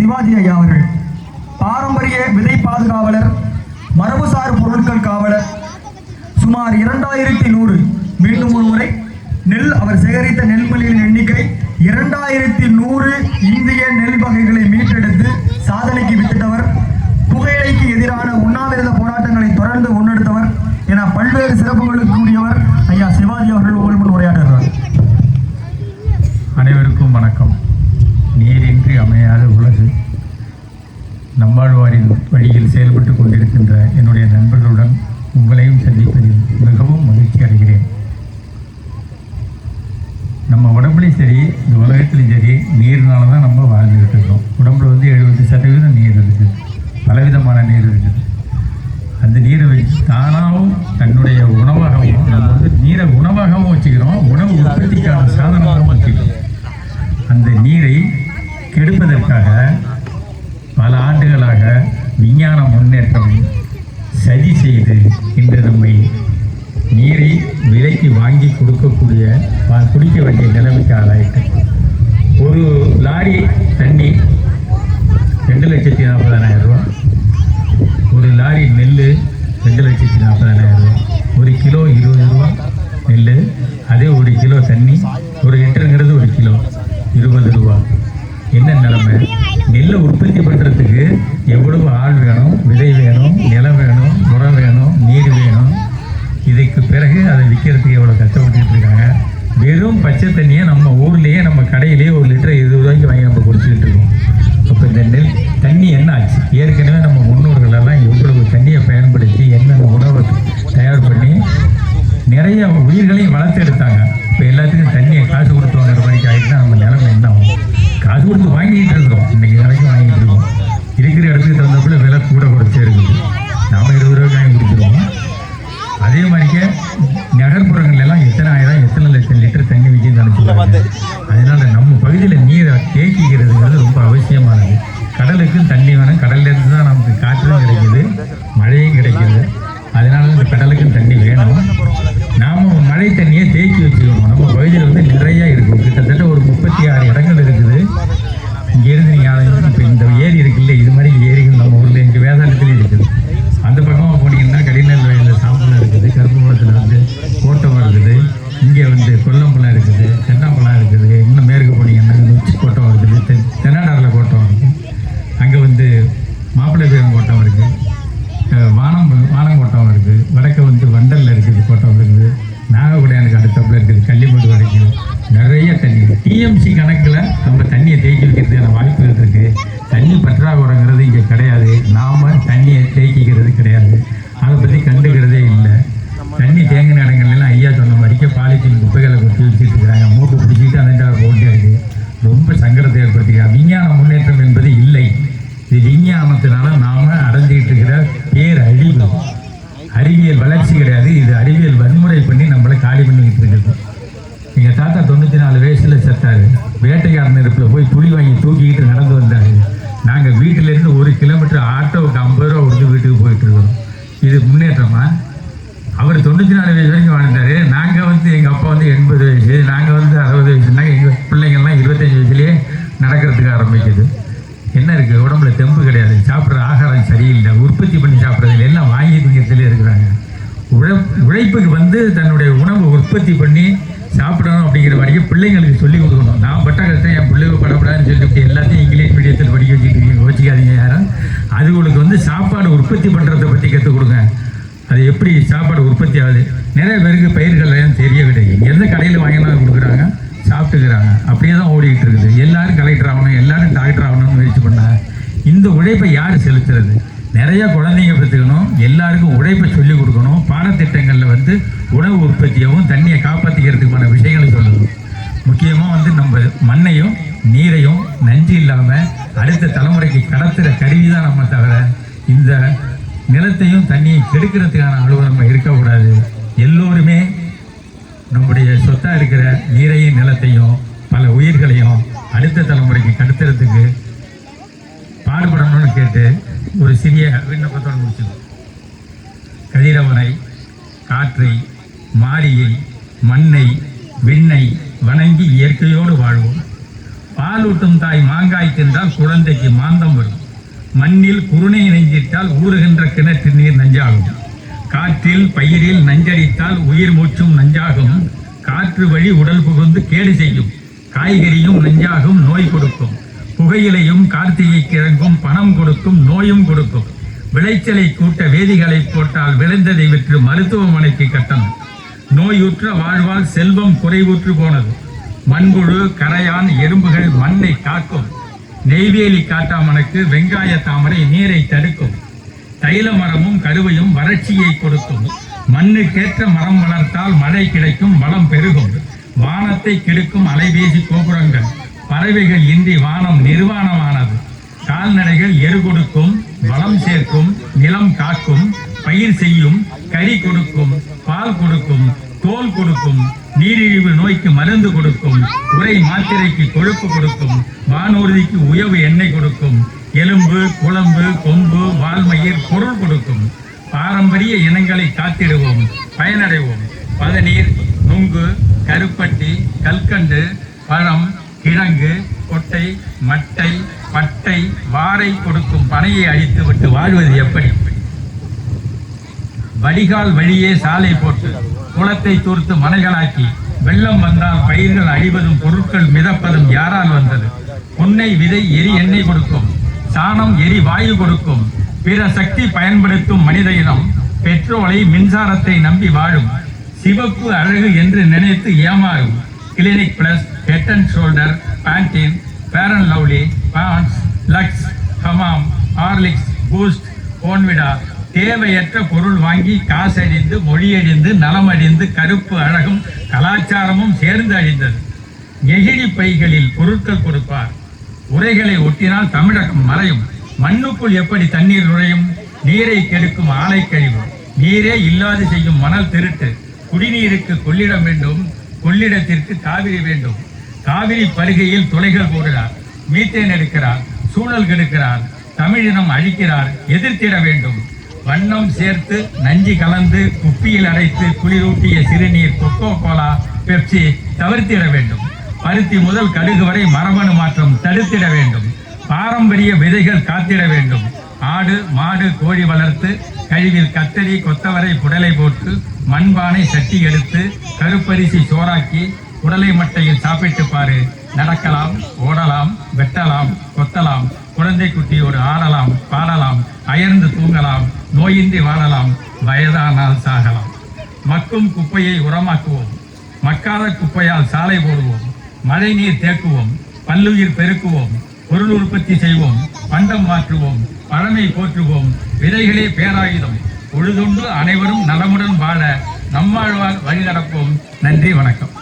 சிவாஜி ஐயா அவர்கள் பாரம்பரிய விதை பாதுகாவலர், மரபுசார் பொருட்கள் காவலர், சுமார் 2100. மீண்டும் ஒரு முறை அவர் சேகரித்த நெல்மணிகளின் எண்ணிக்கை 2100 இந்திய நெல் வகைகளை மீட்டெடுத்து சாதனைக்கு வித்திட்டவர். புகையிலைக்கு எதிரான உண்ணாவிரத போராட்டங்களை தொடர்ந்து முன்னெடுத்தவர் என பல்வேறு சிறப்புகளுக்கு கூடியவர் ஐயா சிவாஜி அவர்கள் உங்கள் முன் உரையாடுகிறார். அனைவருக்கும் வணக்கம். நீரின்றி அமையாத உலகு. நம்மாழ்வாரின் வழியில் செயல்பட்டு கொண்டிருக்கின்ற என்னுடைய நண்பர்களுடன் உங்களையும் சந்திப்பதில் மிகவும் மகிழ்ச்சி அடைகிறேன். நம்ம உடம்புலையும் சரி, இந்த உலகத்துலையும் சரி, நீர்னால தான் நம்ம வாழ்ந்துக்கிட்டு இருக்கோம். உடம்புல 70% நீர் இருக்குது, பலவிதமான நீர் இருக்குது. அந்த நீரை வச்சு தானாகவும் தன்னுடைய உணவாகவும் நம்ம நீரை உணவாகவும் வச்சுக்கிறோம், உணவு உற்பத்திக்கான சாதனமாகவும் வச்சுக்கிறோம். அந்த நீரை கெடுப்பதற்காக பல ஆண்டுகளாக விஞ்ஞான முன்னேற்றம் சதி செய்து இன்று நம்மை நீரை விலைக்கு வாங்கி குடிக்க வேண்டிய நிலைமைக்கு ஆளாயிட்டு. ஒரு லாரி தண்ணி 2,40,000 ரூபா, ஒரு லாரி நெல் 2,40,000 ரூபா, ஒரு கிலோ 20 ரூபா நெல். அதே ஒரு கிலோ தண்ணி, ஒரு லிட்டருங்கிறது ஒரு கிலோ 20 ரூபா. என்ன நிலைமை? நெல்லை உற்பத்தி பண்ணுறதுக்கு எவ்வளவு ஆள் வேணும், விதை வேணும், நிலம் வேணும், உரம் வேணும், நீர் வேணும். இதுக்கு பிறகு அதை விற்கிறதுக்கு எவ்வளோ கஷ்டப்பட்டுட்டு இருக்காங்க. வெறும் பச்சை தண்ணியை நம்ம ஊர்லேயே, நம்ம கடையிலேயே 1 லிட்டர் 20 ரூபாய்க்கு வாங்கி நம்ம குடிச்சிக்கிட்டு இருக்கோம். அப்போ இந்த நெல் தண்ணி என்ன ஆச்சு? ஏற்கனவே நம்ம முன்னோர்களெல்லாம் எவ்வளவு தண்ணியை பயன்படுத்தி என்னென்ன உணவை தயார் பண்ணி நிறைய உயிர்களையும் வளர்த்து எடுத்தாங்க. இப்போ எல்லாத்துக்கும் தண்ணியை காசு கொடுத்து வாங்குற மாதிரிக்கு ஆகிட்டுனா நம்ம நிலைமை என்ன ஆகும்? காசு கொடுத்து வாங்கிட்டு இருக்கிறோம், இன்றைக்கி வரைக்கும் வாங்கிட்டு இருக்கோம். இருக்கிற இடத்துக்கு தகுந்தப்பல விலை கூட குறைச்சே இருக்குது. நாம் 20 ரூபாய்க்கு வாங்கி குடிச்சிருவோம். அதே மாதிரிக்கே நகர்ப்புறங்கள்லாம் எத்தனை லட்சம் லிட்டர் தண்ணி விற்கின்னு நினச்சிருக்காங்க. அதனால் நம்ம பகுதியில் நீரை தேக்கிக்கிறதுங்கிறது ரொம்ப அவசியமானது. கடலுக்கும் தண்ணி வேணும், கடல்லேருந்து தான் நமக்கு காற்றும் கிடைக்கிது, மழையும் கிடைக்கிது. அதனால இந்த கடலுக்கும் தண்ணி வேணும். நாம் மழை தண்ணியை தேக்கி வச்சுக்கணும். நம்ம பகுதியில் நிறைய இருக்குது, கிட்டத்தட்ட ஒரு 36 இடங்கள் இருக்குது. இங்கேருந்து நீங்கள் இப்போ இந்த ஏரி இருக்குல்ல, இது மாதிரி ஏரிகள் நம்ம ஊரில் இங்கே வேதாளத்துலேயும் இருக்குது. அந்த பக்கமாக போனீங்கன்னா கடிநெல் வயலில் சாம்பலம் இருக்குது, கருப்புக்குளத்தில் கோட்டம் இருக்குது, இங்கே கொல்லம்பலம் இருக்குது, தென்னாம்பலம் இருக்குது. இன்னும் மேற்கு போனீங்கன்னா நொச்சி கோட்டம் இருக்குது, தென்னாடாரில் கோட்டம் இருக்குது. அங்கே மாப்பிள்ளைபுரம் கோட்டம் இருக்குது, வானங்கோட்டம் இருக்குது, வடக்க வண்டலில் இருக்குது கோட்டம் இருக்குது, நாககுடையானுக்கு அடுத்தப்பில் இருக்குது, கள்ளிமூடு வரைக்கும் நிறைய தண்ணி. டிஎம்சி கணக்கில் நம்ம தண்ணியை தேக்கி வைக்கிறதுக்கான வாய்ப்புகள் இருக்குது. தண்ணி பற்றாக்குறைங்கிறது இங்கே கிடையாது. நாம் தண்ணியை தேக்கிக்கிறது கிடையாது, அதை பற்றி கண்டுக்கிறதே இல்லை. தண்ணி தேங்கின இடங்கள்லாம் ஐயா சொன்ன மாதிரிக்க பாலித்தீன் குப்பைகளை கொட்டி வச்சுட்டு இருக்கிறாங்க. மூட்டை பிடிச்சிட்டு அந்த போட்டே இருக்குது. ரொம்ப சங்கடத்தை ஏற்படுத்திக்கிறாங்க. விஞ்ஞான முன்னேற்றம் என்பது இல்லை. இது விஞ்ஞானத்தினால நாம் அடைஞ்சிக்கிட்டு இருக்கிற பேரழிவு. அறிவியல் வளர்ச்சி கிடையாது, இது அறிவியல் வன்முறை பண்ணி நம்மளை காலி பண்ணிக்கிட்டு இருக்குது. எங்கள் தாத்தா 94 வயசில் செத்தார். வேட்டைக்காரன் நெருப்பில் போய் புளி வாங்கி தூக்கிக்கிட்டு நடந்து வந்தார். நாங்கள் வீட்டிலேருந்து 1 கிலோமீட்டர் ஆட்டோவுக்கு 50 ரூபா கொடுத்து வீட்டுக்கு போயிட்டுருக்கோம். இது முன்னேற்றமா? அவர் 94 வயசு வரைக்கும் வாழ்ந்தார். நாங்கள் எங்கள் அப்பா 80 வயசு, நாங்கள் 60 வயசுனாங்க. எங்கள் பிள்ளைங்கள்லாம் 25 வயசுலேயே நடக்கிறதுக்கு ஆரம்பிக்குது. என்ன இருக்குது? உடம்புல தெம்பு கிடையாது, சாப்பிட்ற ஆகாரம் சரியில்லை, உற்பத்தி பண்ணி சாப்பிட்றதில்லை, எல்லாம் வாங்கி திங்கிறதுலே இருக்கிறாங்க. உழைப்புக்கு தன்னுடைய உணவு உற்பத்தி பண்ணி சாப்பிடணும் அப்படிங்கிற வரைக்கும் பிள்ளைங்களுக்கு சொல்லிக் கொடுக்கணும். நான் பட்ட கஷ்டம் என் பிள்ளைங்க படப்படாதுன்னு சொல்லிட்டு எல்லாத்தையும் இங்கிலீஷ் மீடியத்தில் படிக்க வச்சுட்டு வச்சுக்காதீங்க யாரும். அதுகளுக்கு சாப்பாடு உற்பத்தி பண்ணுறதை பற்றி கற்றுக் கொடுங்க. அது எப்படி சாப்பாடு உற்பத்தி ஆகுது? நிறைய பேருக்கு பயிர்கள்லாம் தெரிய கிடையாது. எந்த கடையில் வாங்கினா கொடுக்குறாங்க, சாப்பிட்டுக்கிறாங்க. அப்படியே தான் ஓடிக்கிட்டு இருக்குது. எல்லாரும் கலெக்டர் ஆகணும், எல்லாரும் டாக்டர் ஆகணும்னு முயற்சி பண்ணாங்க. இந்த உழைப்பை யார் செலுத்துறது? நிறைய குழந்தைங்க பெற்றுக்கணும், எல்லாருக்கும் உழைப்பை சொல்லிக் கொடுக்கணும். பாடத்திட்டங்களில் உணவு உற்பத்தியாகவும் தண்ணியை காப்பாற்றிக்கிறதுக்கான விஷயங்களை சொல்லணும். முக்கியமாக நம்ம மண்ணையும் நீரையும் நஞ்சு இல்லாமல் அடுத்த தலைமுறைக்கு கடத்துகிற கருவி தான் நம்ம தவிர இந்த நிலத்தையும் தண்ணியை கெடுக்கிறதுக்கான அளவு நம்ம இருக்கக்கூடாது. எல்லோருமே நம்முடைய சொத்தாக இருக்கிற நீரையும் நிலத்தையும் பல உயிர்களையும் அடுத்த தலைமுறைக்கு கடத்துறதுக்கு பாடுபடணும்னு கேட்டு ஒரு சிறிய விண்ணப்பத்தோடு முடிச்சுக்கணும். கதிரவனை, காற்றை, மாரியை, மண்ணை, விண்ணை வணங்கி இயற்கையோடு வாழ்வோம். பாலூட்டும் தாய் மாங்காய் தின்றால் குழந்தைக்கு மாந்தம் வரும். மண்ணில் குருணை நெஞ்சிட்டால் ஊறுகின்ற கிணற்று நீர் நஞ்சாகும். காற்றில் பயிரில் நஞ்சடித்தால் உயிர் மூச்சும் நஞ்சாகும். காற்று வழி உடல் புகுந்து கேடு செய்யும். காய்கறியும் நஞ்சாகும், நோய் கொடுக்கும். புகையிலையும் கார்த்திகைக்கு இறங்கும், பணம் கொடுக்கும், நோயும் கொடுக்கும். விளைச்சலை கூட்ட வேதிகளை போட்டால் விளைந்ததை விற்று மருத்துவமனைக்கு கட்டணும். நோயுற்ற வாழ்வால் செல்வம் குறைவுற்று போனது. மண்புழு, கரையான், எறும்புகள் மண்ணை காக்கும். நெய்வேலி காட்டாமனுக்கு வெங்காய தாமரை நீரை தடுக்கும். தைல மரமும் கருவையும் வறட்சியை கொடுக்கும். மண்ணுக்கேற்ற மரம் வளர்த்தால் மழை கிடைக்கும், வளம் பெருகும். வானத்தை கெடுக்கும் அலைபேசி கோபுரங்கள். பறவைகள் இன்றி வானம் நிர்வாணமானது. கால்நடைகள் எரு கொடுக்கும், வளம் சேர்க்கும், நிலம் காக்கும். பயிர் செய்யும், கறி கொடுக்கும், பால் கொடுக்கும், தோல் கொடுக்கும். நீரிழிவு நோய்க்கு மருந்து கொடுக்கும். உரை மாத்திரைக்கு கொழுப்பு கொடுக்கும். வானூர்திக்கு உயவு எண்ணெய் கொடுக்கும். எலும்பு, குழம்பு, கொம்பு, வால்மயிர் பொருள் கொடுக்கும். பாரம்பரிய இனங்களை காத்திடுவோம், பயனடைவோம். பதநீர், நுங்கு, கருப்பட்டி, கல்கண்டு, பழம், கிழங்கு, கொட்டை, மட்டை, பட்டை, வாரை கொடுக்கும் பனையை அழித்துவிட்டு வாழ்வது எப்படி? வடிகால் வழியே சாலை போட்டு குளத்தை தூர்த்து மனைகளாக்கி வெள்ளம் வந்தால் பயிர்கள் அழிவதும் பொருட்கள் மிதப்பதும் யாரால் வந்தது? புன்னை விதை எரி எண்ணெய் கொடுக்கும். சாணம் எரி வாயு கொடுக்கும். பிற சக்தி பயன்படுத்தும் மனித இனம் பெட்ரோலை, மின்சாரத்தை நம்பி வாழும். சிவப்பு அழகு என்று நினைத்து ஏமாறும். Clinic Plus, Head and Shoulders, Pantene, Fair and Lovely, Pond's, Lux, Hamam, Horlicks, Boost, Bournvita தேவையற்ற பொருள் வாங்கி காசடிந்து, மொழியடிந்து, நலமடிந்து கருப்பு அழகும் கலாச்சாரமும் சேர்ந்து அழிந்தது. நெகிழி பைகளில் பொருட்கள் கொடுப்பார். உரைகளை ஒட்டினால் தமிழகம் மறையும். மண்ணுக்குள் எப்படி தண்ணீர் நுழையும்? நீரை கெடுக்கும் ஆலை கழிவு. நீரே இல்லாது செய்யும் மணல் திருட்டு. குடிநீருக்கு கொள்ளிடம் வேண்டும், கொள்ளிடத்திற்கு காவிரி வேண்டும். காவிரி பருகையில் துளைகள் போடுகிறார், மீத்தேன் எடுக்கிறார், சூழல் கெடுக்கிறார், தமிழினம் அழிக்கிறார். எதிர்த்திட வேண்டும். வண்ணம் சேர்த்து நஞ்சி கலந்து குப்பியில் அடைத்து குளிரூட்டிய சிறுநீர், கொக்கோ கோலா, பெப்சி தவிர்த்திட வேண்டும். பருத்தி முதல் கடுகு வரை மரபணு மாற்றம் தடுத்திட வேண்டும். பாரம்பரிய விதைகள் காத்திட வேண்டும். ஆடு, மாடு, கோழி வளர்த்து கழிவில் கத்தரி, கொத்தவரை புடலை போட்டு மண்பானை சட்டி எடுத்து கருப்பரிசி சோறாக்கி குடலை மட்டையில் சாப்பிட்டு பாரு. நடக்கலாம், ஓடலாம், வெட்டலாம், கொத்தலாம், குழந்தை குட்டியோடு ஆடலாம், பாடலாம், அயர்ந்து தூங்கலாம், நோயின்றி வாழலாம், வயதானால் சாகலாம். மக்கும் குப்பையை உரமாக்குவோம். மக்காத குப்பையால் சாலை போடுவோம். மழை நீர் தேக்குவோம். பல்லுயிர் பெருக்குவோம். பொருள் உற்பத்தி செய்வோம். பண்டம் மாற்றுவோம். பழமை போற்றுவோம். விதைகளே பேராயுதம். பொழுதுண்டு அனைவரும் நலமுடன் வாழ நம்மாழ்வார் வழி நடப்போம். நன்றி, வணக்கம்.